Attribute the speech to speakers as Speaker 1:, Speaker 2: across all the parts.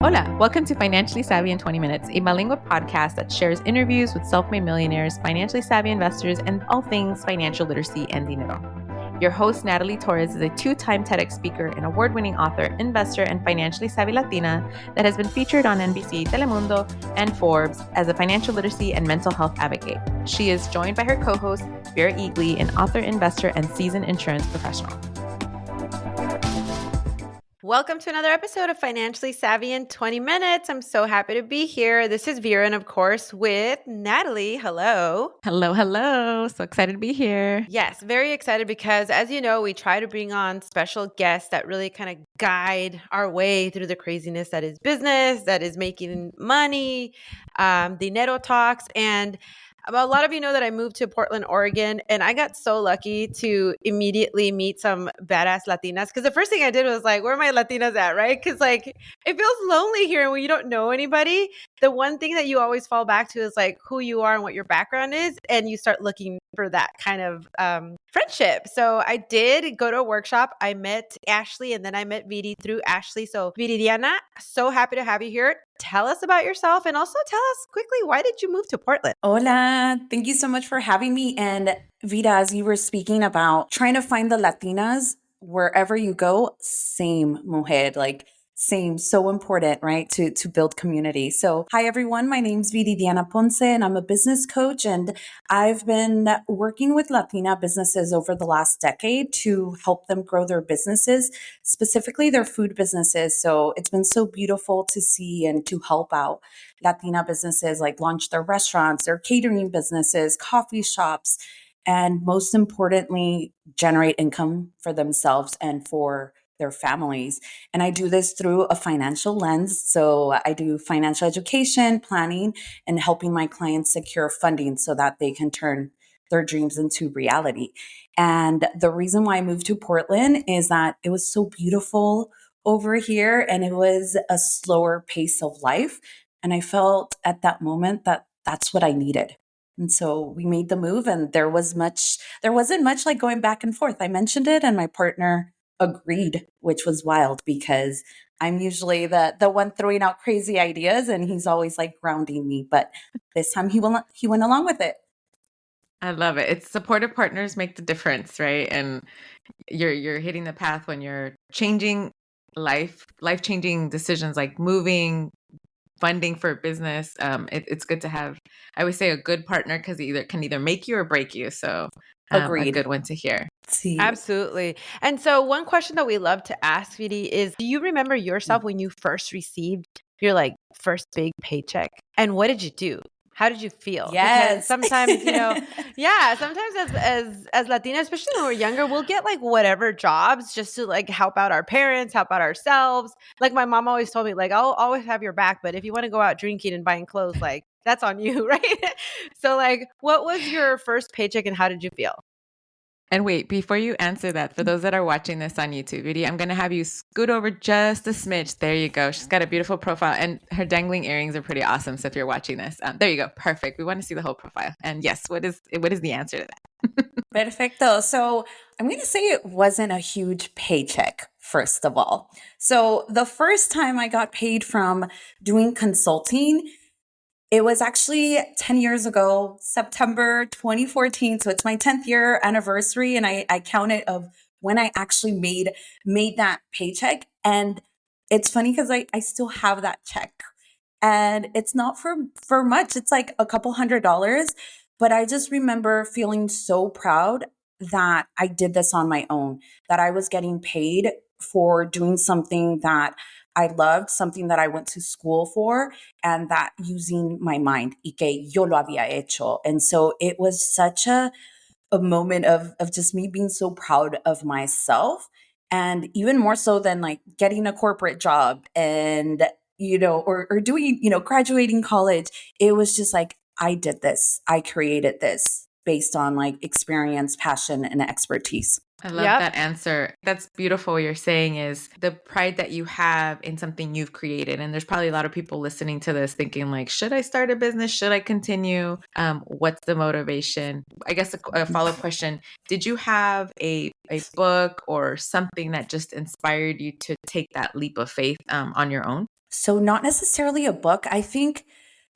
Speaker 1: Hola, welcome to Financially Savvy in 20 Minutes, a bilingual podcast that shares interviews with self-made millionaires, financially savvy investors, and all things financial literacy and dinero. Your host, Natalie Torres, is a two-time TEDx speaker and award-winning author, investor, and financially savvy Latina that has been featured on NBC, Telemundo, and Forbes as a financial literacy and mental health advocate. She is joined by her co-host, Viri, an author, investor, and seasoned insurance professional.
Speaker 2: Welcome to another episode of Financially Savvy in 20 Minutes. I'm so happy to be here. This is Viri, and of course, with Natalie. Hello.
Speaker 1: Hello. So excited to be here.
Speaker 2: Yes, very excited because, as you know, we try to bring on special guests that really kind of guide our way through the craziness that is business, that is making money, dinero talks, and a lot of you know that I moved to Portland, Oregon, and I got so lucky to immediately meet some badass Latinas. Because the first thing I did was like, where are my Latinas at, right? Because like it feels lonely here when you don't know anybody. The one thing that you always fall back to is like who you are and what your background is, and you start looking for that kind of friendship. So I did go to a workshop. I met Ashley, and then I met Viri through Ashley. So Viridiana, so happy to have you here. Tell us about yourself, and also tell us quickly, why did you move to Portland?
Speaker 3: Hola, thank you so much for having me. And Vida, as you were speaking about trying to find the Latinas wherever you go, same, mujer, like same, so important, right? To build community. So hi everyone, my name's Viridiana Ponce, and I'm a business coach, and I've been working with Latina businesses over the last decade to help them grow their businesses, specifically their food businesses. So it's been so beautiful to see and to help out Latina businesses like launch their restaurants, their catering businesses, coffee shops, and most importantly, generate income for themselves and for their families. And I do this through a financial lens. So I do financial education, planning, and helping my clients secure funding so that they can turn their dreams into reality. And the reason why I moved to Portland is that it was so beautiful over here and it was a slower pace of life. And I felt at that moment that that's what I needed. And so we made the move, and there wasn't much like going back and forth. I mentioned it and my partner agreed, which was wild because I'm usually the one throwing out crazy ideas and he's always like grounding me. But this time he went along with it.
Speaker 1: I love it. It's supportive partners make the difference, right? And you're hitting the path when you're changing life-changing decisions like moving, funding for business. It's good to have, I always say, a good partner because it can either make you or break you. So
Speaker 3: Agreed.
Speaker 1: A good one to hear.
Speaker 3: See.
Speaker 2: Absolutely. And so one question that we love to ask, Viri, is do you remember yourself when you first received your like first big paycheck? And what did you do? How did you feel?
Speaker 3: Yes.
Speaker 2: Because sometimes, sometimes as Latinas, especially when we're younger, we'll get like whatever jobs just to like help out our parents, help out ourselves. Like my mom always told me, like, I'll always have your back, but if you want to go out drinking and buying clothes, like that's on you, right? So like, what was your first paycheck and how did you feel?
Speaker 1: And wait, before you answer that, for those that are watching this on YouTube, Viri, I'm going to have you scoot over just a smidge. There you go. She's got a beautiful profile and her dangling earrings are pretty awesome. So if you're watching this, there you go. Perfect. We want to see the whole profile. And yes, what is the answer to that?
Speaker 3: Perfecto. So I'm going to say it wasn't a huge paycheck, first of all. So the first time I got paid from doing consulting, it was actually 10 years ago, September 2014. So it's my 10th year anniversary. And I count it of when I actually made that paycheck. And it's funny because I still have that check. And it's not for much. It's like a couple $100. But I just remember feeling so proud that I did this on my own, that I was getting paid for doing something that I loved, something that I went to school for, and that using my mind, y que yo lo había hecho. And so it was such a moment of just me being so proud of myself. And even more so than like getting a corporate job and, or doing, graduating college, it was just like, I did this. I created this based on like experience, passion, and expertise.
Speaker 1: I love that answer. That's beautiful. What you're saying is the pride that you have in something you've created. And there's probably a lot of people listening to this thinking like, should I start a business? Should I continue? What's the motivation? I guess a follow-up question. Did you have a book or something that just inspired you to take that leap of faith on your own?
Speaker 3: So not necessarily a book. I think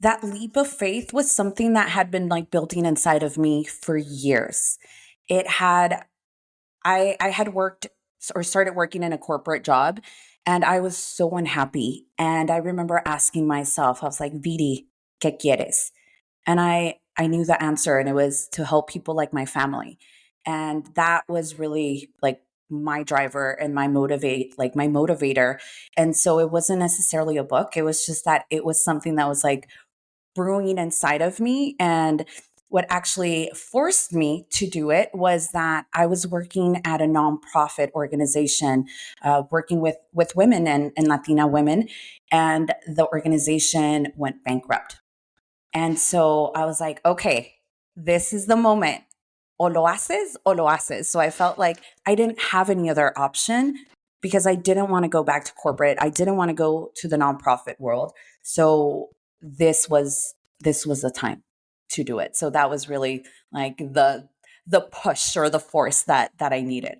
Speaker 3: that leap of faith was something that had been like building inside of me for years. It had I had worked or started working in a corporate job and I was so unhappy. And I remember asking myself, I was like, Viri, ¿qué quieres? And I knew the answer, and it was to help people like my family. And that was really like my driver and my motivator. And so it wasn't necessarily a book. It was just that it was something that was like brewing inside of me. And what actually forced me to do it was that I was working at a nonprofit organization, working with women and Latina women, and the organization went bankrupt. And so I was like, okay, this is the moment. O lo haces o lo haces. So I felt like I didn't have any other option because I didn't want to go back to corporate. I didn't want to go to the nonprofit world. So this was the time to do it. So that was really like the push or the force that I needed.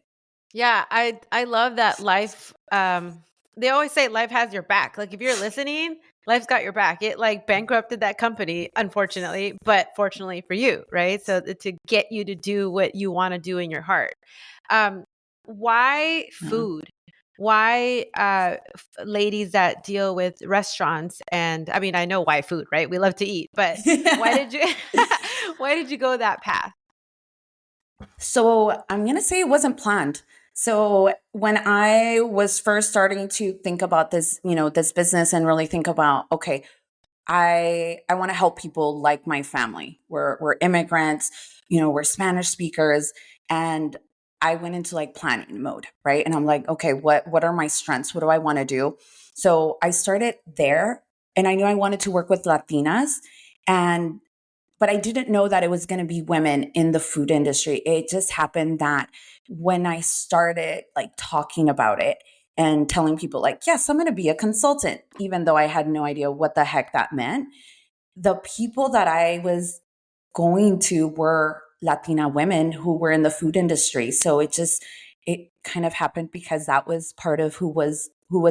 Speaker 2: Yeah, I love that life. They always say life has your back. Like if you're listening, life's got your back. It like bankrupted that company, unfortunately, but fortunately for you, right? So to get you to do what you want to do in your heart. Um, why
Speaker 3: Mhm.
Speaker 2: food? Why ladies that deal with restaurants? And I mean, I know why food, right? We love to eat, but why did you why did you go that path?
Speaker 3: So I'm going to say it wasn't planned. So when I was first starting to think about this, this business and really think about, okay, I want to help people like my family. We're immigrants, we're Spanish speakers, and I went into like planning mode, right? And I'm like, okay, what are my strengths? What do I want to do? So I started there, and I knew I wanted to work with Latinas, and but I didn't know that it was going to be women in the food industry. It just happened that when I started like talking about it and telling people like, yes, I'm going to be a consultant, even though I had no idea what the heck that meant, the people that I was going to were Latina women who were in the food industry. So it kind of happened because that was part of who was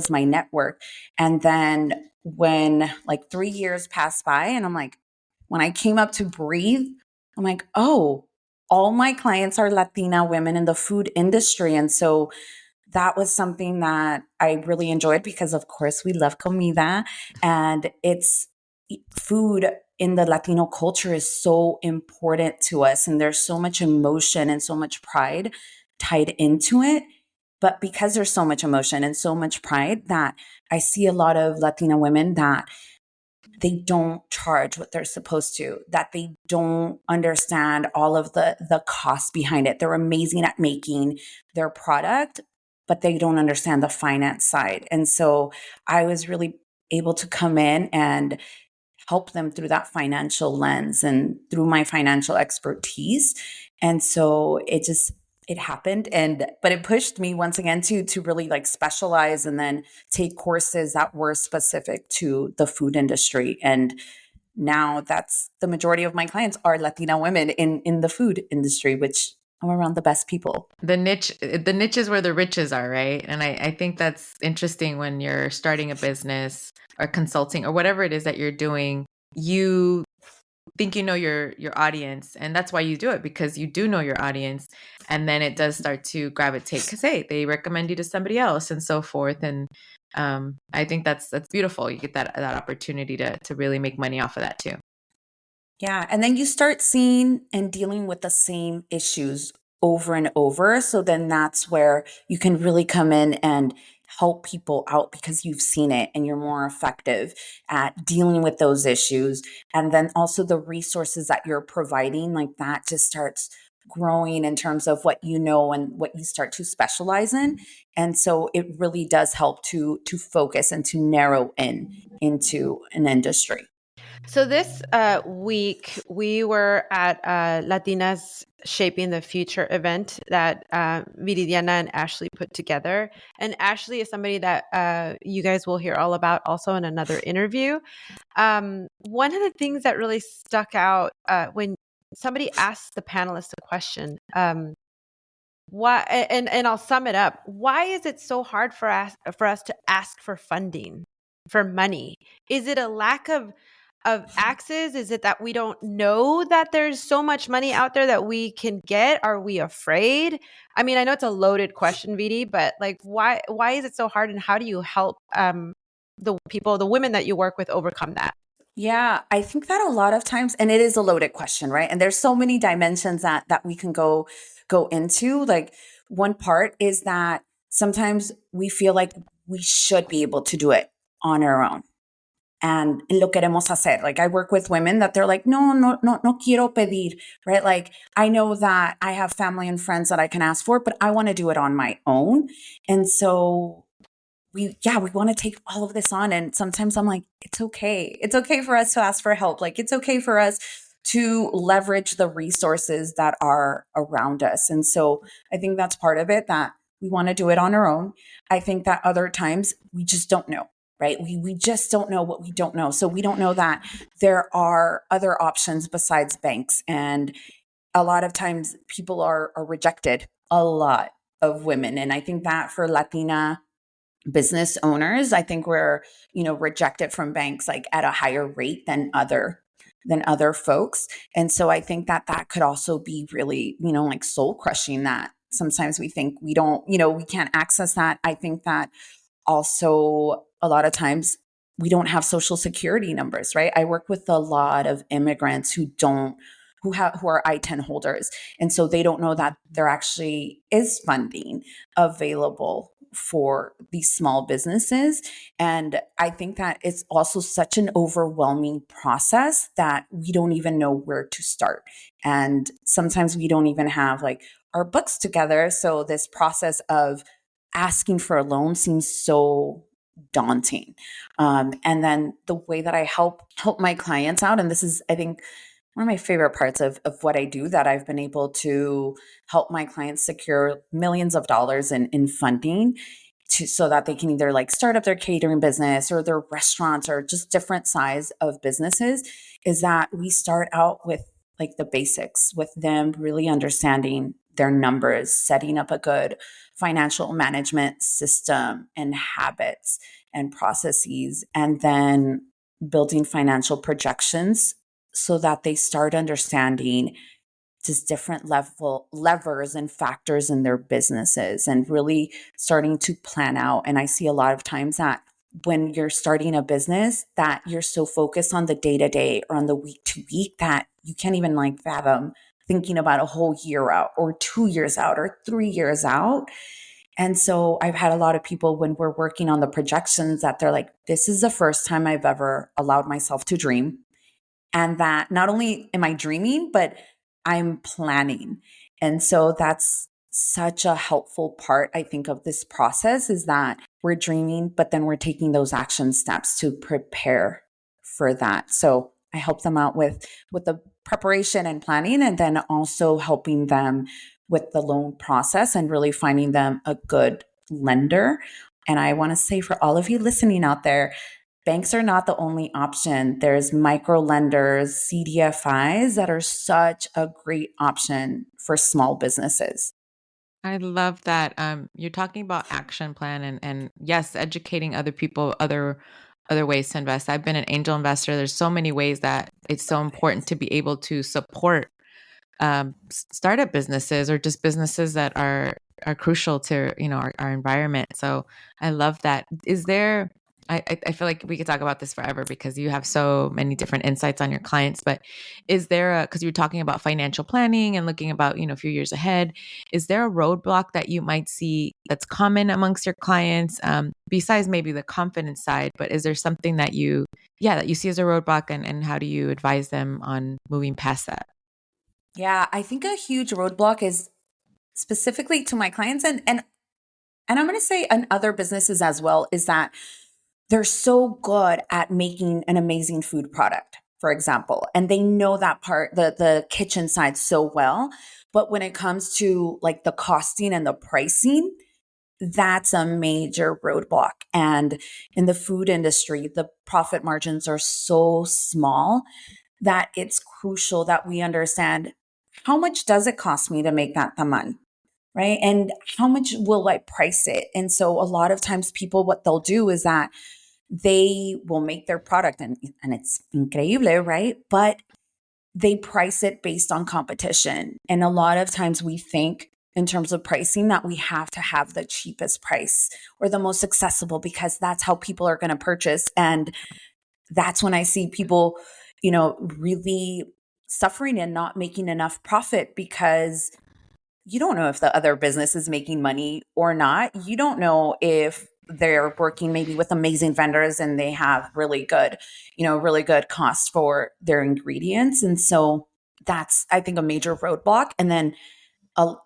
Speaker 3: my network. And then when like 3 years passed by and I'm like, when I came up to breathe, I'm like, oh, all my clients are Latina women in the food industry. And so that was something that I really enjoyed because, of course, we love comida, and it's food in the Latino culture is so important to us. And there's so much emotion and so much pride tied into it. But because there's so much emotion and so much pride, that I see a lot of Latina women that they don't charge what they're supposed to, that they don't understand all of the costs behind it. They're amazing at making their product, but they don't understand the finance side. And so I was really able to come in and help them through that financial lens and through my financial expertise. And so it happened, but it pushed me once again to really like specialize and then take courses that were specific to the food industry. And now that's the majority of my clients are Latina women in the food industry, which I'm around the best people.
Speaker 1: The niche is where the riches are, right? And I think that's interesting when you're starting a business or consulting or whatever it is that you're doing. You think you know your audience, and that's why you do it, because you do know your audience, and then it does start to gravitate because hey, they recommend you to somebody else and so forth. And I think that's beautiful. You get that opportunity to really make money off of that too.
Speaker 3: Yeah. And then you start seeing and dealing with the same issues over and over. So then that's where you can really come in and help people out because you've seen it and you're more effective at dealing with those issues. And then also the resources that you're providing, like that just starts growing in terms of what you know and what you start to specialize in. And so it really does help to focus and to narrow in into an industry.
Speaker 2: So this week we were at Latinas Shaping the Future event that Viridiana and Ashley put together. And Ashley is somebody that you guys will hear all about also in another interview. One of the things that really stuck out when somebody asked the panelists a question, why, and I'll sum it up. Why is it so hard for us to ask for funding? for money? Is it a lack of access? Is it that we don't know that there's so much money out there that we can get? Are we afraid? I mean, I know it's a loaded question, Vidi, but like why is it so hard, and how do you help the women that you work with overcome that?
Speaker 3: Yeah, I think that a lot of times, and it is a loaded question, right? And there's so many dimensions that we can go into. Like one part is that sometimes we feel like we should be able to do it on our own. And lo queremos hacer. Like I work with women that they're like, no quiero pedir, right? Like I know that I have family and friends that I can ask for, but I want to do it on my own. And so we want to take all of this on. And sometimes I'm like, it's okay. It's okay for us to ask for help. Like it's okay for us to leverage the resources that are around us. And so I think that's part of it, that we want to do it on our own. I think that other times we just don't know, right? We just don't know what we don't know. So we don't know that there are other options besides banks. And a lot of times people are rejected, a lot of women. And I think that for Latina business owners, I think we're, rejected from banks like at a higher rate than other folks. And so I think that that could also be really, like soul crushing, that sometimes we think we don't, we can't access that. I think that also a lot of times we don't have social security numbers, right? I work with a lot of immigrants who are I-10 holders. And so they don't know that there actually is funding available for these small businesses. And I think that it's also such an overwhelming process that we don't even know where to start. And sometimes we don't even have like our books together. So this process of asking for a loan seems so daunting. And then the way that I help my clients out, and this is, I think, one of my favorite parts of what I do, that I've been able to help my clients secure millions of dollars in funding so that they can either like start up their catering business or their restaurants or just different size of businesses, is that we start out with like the basics, with them really understanding their numbers, setting up a good financial management system and habits and processes, and then building financial projections so that they start understanding just different levers and factors in their businesses and really starting to plan out. And I see a lot of times that when you're starting a business, that you're so focused on the day to day or on the week to week that you can't even like fathom thinking about a whole year out or 2 years out or 3 years out. And so I've had a lot of people, when we're working on the projections, that they're like, this is the first time I've ever allowed myself to dream. And that not only am I dreaming, but I'm planning. And so that's such a helpful part, I think, of this process, is that we're dreaming, but then we're taking those action steps to prepare for that. So I help them out with the preparation and planning, and then also helping them with the loan process and really finding them a good lender. And I want to say, for all of you listening out there, banks are not the only option. There's micro lenders, CDFIs, that are such a great option for small businesses.
Speaker 1: I love that. You're talking about action plan and yes, educating other people, other ways to invest. I've been an angel investor. There's so many ways that it's so important to be able to support startup businesses or just businesses that are crucial to our environment. So I love that. Is there? I feel like we could talk about this forever because you have so many different insights on your clients. But is there because you're talking about financial planning and looking about a few years ahead? Is there a roadblock that you might see that's common amongst your clients besides maybe the confidence side? But is there something that you see as a roadblock, and how do you advise them on moving past that?
Speaker 3: Yeah, I think a huge roadblock is specifically to my clients, and I'm going to say in other businesses as well, is that they're so good at making an amazing food product, for example, and they know that part, the kitchen side so well. But when it comes to like the costing and the pricing, that's a major roadblock. And in the food industry, the profit margins are so small that it's crucial that we understand, how much does it cost me to make that tamal? Right? And how much will I price it? And so a lot of times people, what they'll do is that they will make their product and it's increíble, right? But they price it based on competition. And a lot of times we think in terms of pricing that we have to have the cheapest price or the most accessible because that's how people are going to purchase. And that's when I see people, really suffering and not making enough profit because you don't know if the other business is making money or not. You don't know if they're working maybe with amazing vendors and they have really good, really good cost for their ingredients. And so that's, I think, a major roadblock. And then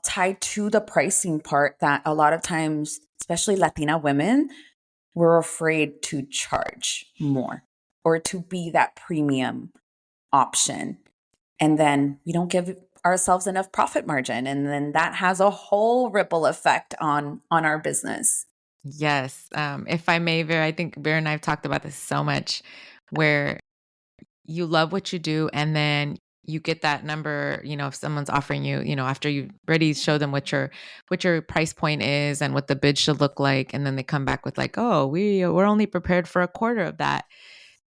Speaker 3: tied to the pricing part that a lot of times, especially Latina women, we're afraid to charge more or to be that premium option. And then we don't give ourselves enough profit margin. And then that has a whole ripple effect on our business.
Speaker 1: Yes. If I may, Vera, I think Vera and I have talked about this so much where you love what you do and then you get that number, if someone's offering you, after you already show them what your price point is and what the bid should look like. And then they come back with like, oh, we're only prepared for a quarter of that.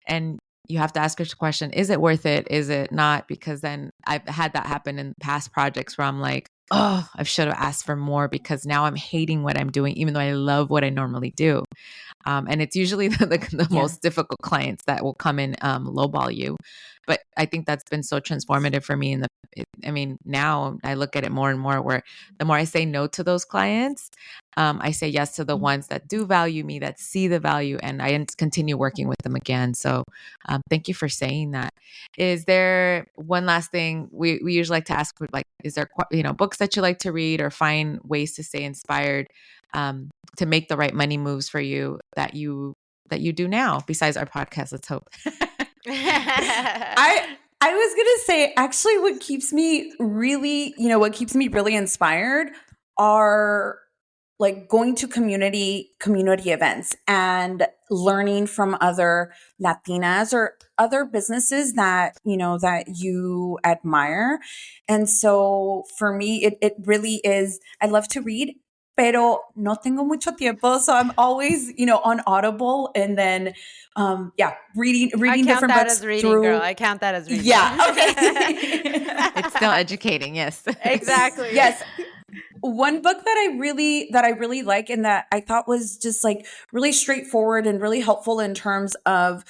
Speaker 1: And you have to ask yourself the question, is it worth it? Is it not? Because then I've had that happen in past projects where I'm like, oh, I should have asked for more because now I'm hating what I'm doing, even though I love what I normally do. And it's usually the most difficult clients that will come in lowball you. But I think that's been so transformative for me. Now I look at it more and more where the more I say no to those clients, I say yes to the ones that do value me, that see the value, and I continue working with them again. So thank you for saying that. Is there one last thing we usually like to ask, like, is there books that you like to read or find ways to stay inspired to make the right money moves for you that you do now besides our podcast? Let's hope.
Speaker 3: I was going to say, actually, what keeps me really inspired are like going to community events and learning from other Latinas or other businesses that you admire. And so for me, it really is, I love to read, pero no tengo mucho tiempo. So I'm always, on Audible and then, reading
Speaker 2: I count
Speaker 3: different
Speaker 2: that
Speaker 3: books
Speaker 2: as reading, girl. I count that as reading.
Speaker 3: Yeah. Okay.
Speaker 1: It's still educating. Yes.
Speaker 2: Exactly.
Speaker 3: Yes. One book that I really like and that I thought was just like really straightforward and really helpful in terms of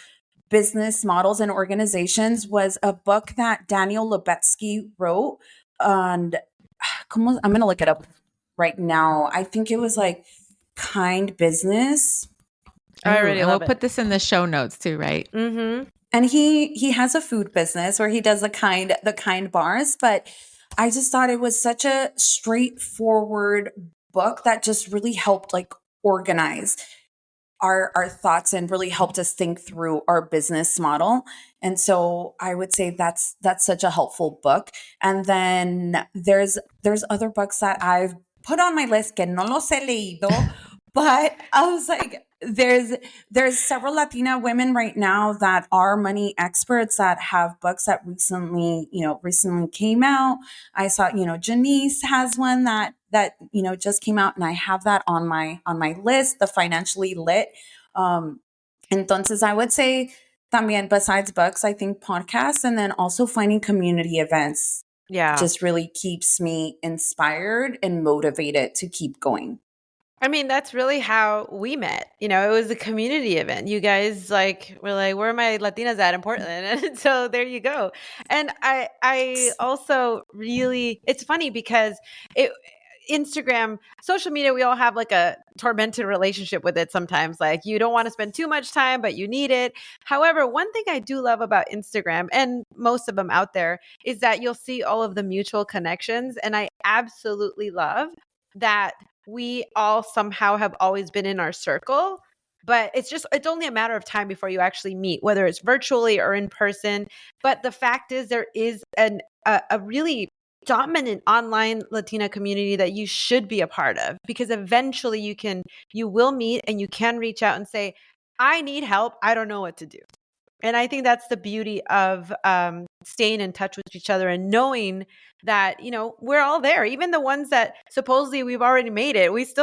Speaker 3: business models and organizations was a book that Daniel Lubetzky wrote. And I'm going to look it up right now. I think it was like Kind Business.
Speaker 2: I already
Speaker 1: and
Speaker 2: love
Speaker 1: we'll put this in the show notes too, right?
Speaker 2: Mm-hmm.
Speaker 3: And he has a food business where he does the kind bars, but I just thought it was such a straightforward book that just really helped like organize our thoughts and really helped us think through our business model. And so I would say that's such a helpful book. And then there's other books that I've put on my list que no los he leído, but I was like, there's several Latina women right now that are money experts that have books that recently came out. I saw, Janice has one that just came out, and I have that on my list, the Financially Lit. Entonces I would say también, besides books, I think podcasts and then also finding community events just really keeps me inspired and motivated to keep going.
Speaker 2: I mean, that's really how we met. It was a community event. You guys were like, where are my Latinas at in Portland? And so there you go. And I also really, it's funny because Instagram, social media, we all have like a tormented relationship with it sometimes. Like you don't want to spend too much time, but you need it. However, one thing I do love about Instagram and most of them out there is that you'll see all of the mutual connections. And I absolutely love that we all somehow have always been in our circle, but it's only a matter of time before you actually meet, whether it's virtually or in person. But the fact is there is a really dominant online Latina community that you should be a part of, because eventually you will meet and you can reach out and say, I need help. I don't know what to do. And I think that's the beauty of staying in touch with each other and knowing that, we're all there. Even the ones that supposedly we've already made it, we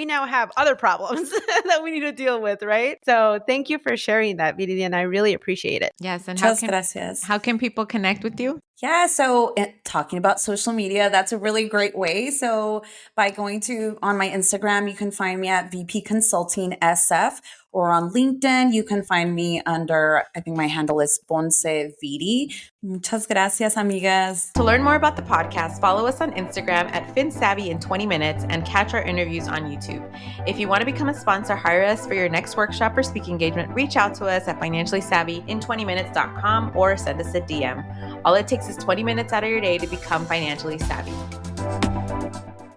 Speaker 2: now have other problems that we need to deal with, right? So thank you for sharing that, Viridiana. I really appreciate it.
Speaker 1: Yes. And
Speaker 3: Gracias.
Speaker 1: how can people connect with you?
Speaker 3: Yeah, so talking about social media, that's a really great way. So by going on my Instagram, you can find me at VP Consulting SF, or on LinkedIn, you can find me under, I think my handle is Ponce Viri. Muchas gracias, amigas.
Speaker 1: To learn more about the podcast, follow us on Instagram at FinSavvy in 20 minutes and catch our interviews on YouTube. If you want to become a sponsor, hire us for your next workshop or speaking engagement, reach out to us at financiallysavvyin20minutes.com or send us a DM. All it takes is 20 minutes out of your day to become financially savvy.